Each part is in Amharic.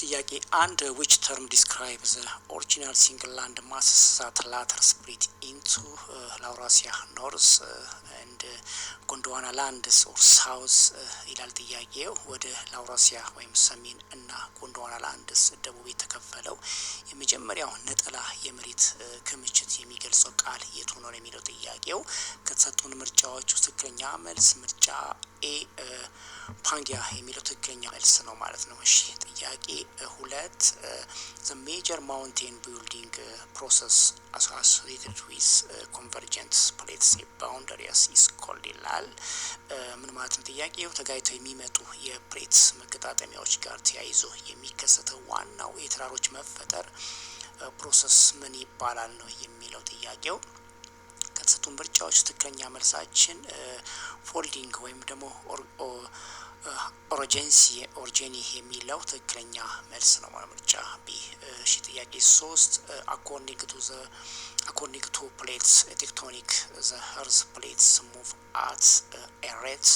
ጥያቄ አንድ which term describes the original single land masses that later split into Laurasia North and Gondwana lands or south ይላል ጥያቄው። ወደ ላውራሲያ ወይም ሰሜን እና ጎንደዋና ላንድስ ደቡብ የተከፈለው የመጀመሪያው ነጠላ የመሬት ክምችት የሚገልጸው ቃል የቱ ነው የሚለው ጥያቄው። ከተሰጡን ምርጫዎች ውስጥ ትክክለኛ መልስ ምርጫ ኤ ፓንጊያ የሚለው ትክክለኛ መልስ ነው ማለት ነው። እሺ ጥያቄ ሁለት the major mountain building process associated with convergent plates boundaries is called ይላል። ምን ማለት ነው ጥያቄው? ተጋይተው የሚመጡ የፕሌት መገጣጠሚያዎች ጋር ተያይዞ የሚከሰተው ዋናው የተራሮች መፈጠር ፕሮሰስ ምን ይባላል ነው የሚለው ጥያቄው። ከተሰጡን ምርጫዎች ትክክለኛ መልሳችን ፎልዲንግ ወይም ደግሞ ኦርጂኒ የሚለው ትክክለኛ መልስ ነው ማለት ምርጫ ቢ። እሺ ጥያቄ 3 according to plates tectonic the earth plates move at a rate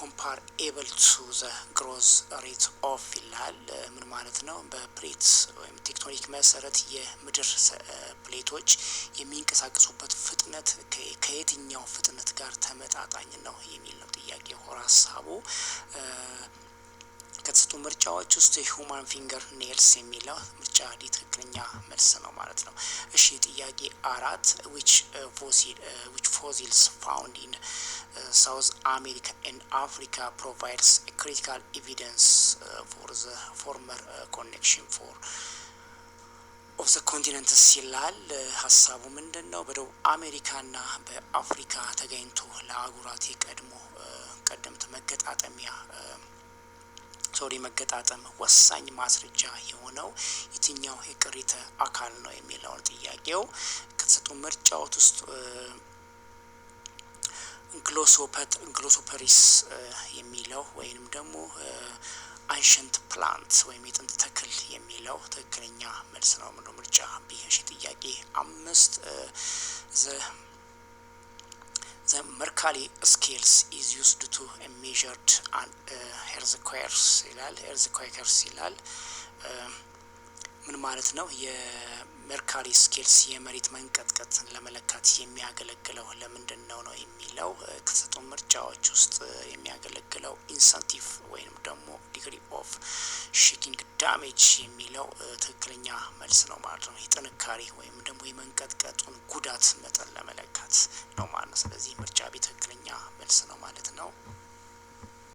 comparable to the growth rate of ይላል። ምን ማለት ነው? በፕሌት ወይም ቴክቶኒክ መሰረት የምድር ፕሌቶች የሚንቀሳቀሱበት ፍጥነት ከየትኛው ፍጥነት ጋር ተመጣጣኝ ነው የሚል ነው ጥያቄው ሀሳቡ። ከተሰጡ ምርጫዎች ውስጥ ሁማን ፊንገር ኔልስ የሚለው ምርጫ ዲ ትክክለኛ መልስ ነው ማለት ነው። እሺ ጥያቄ 4 which fossils found in South America and Africa provides a critical evidence for the former connection of the continents ይላል። ሀሳቡ ምንድነው? በደቡብ አሜሪካና በአፍሪካ ተገኝቶ ለአህጉራት ቀደምት መገጣጠሚያ መገጣጠም ወሳኝ ማስረጃ የሆነው የትኛው የቅሪተ አካል ነው የሚለው ጥያቄው። ከተሰጡ ምርጫዎች ውስጥ ግሎሶፐሪስ የሚለው ወይንም ደግሞ አንሸንት ፕላንት ወይም የጥንት ተክል የሚለው ትክክለኛ መልስ ነው ማለት ምርጫ ቢ። እሺ ጥያቄ 5 the Mercalli scales is used to measured earthquakes ይላል። ምን ማለት ነው? የሜርካሊ ስኬልስ የመሬት መንቀጥቀጥ ለመለካት የሚያገለግለው ለምንድነው ነው የሚለው። ከተሰጡ ምርጫዎች ውስጥ የሚያገለግለው ኢንሰንቲቭ ወይንም ደግሞ ዲግሪ ኦፍ ሼኪንግ ዳሜጅ የሚለው ትክክለኛ መልስ ነው ማለት ነው። የጥንካሬ ወይም ደግሞ የመንቀጥቀጡን ጉዳት መጠን ለመለካት ነው ማለት ነው። ስለዚህ ምርጫ ቤት ትክክለኛ መልስ ነው ማለት ነው።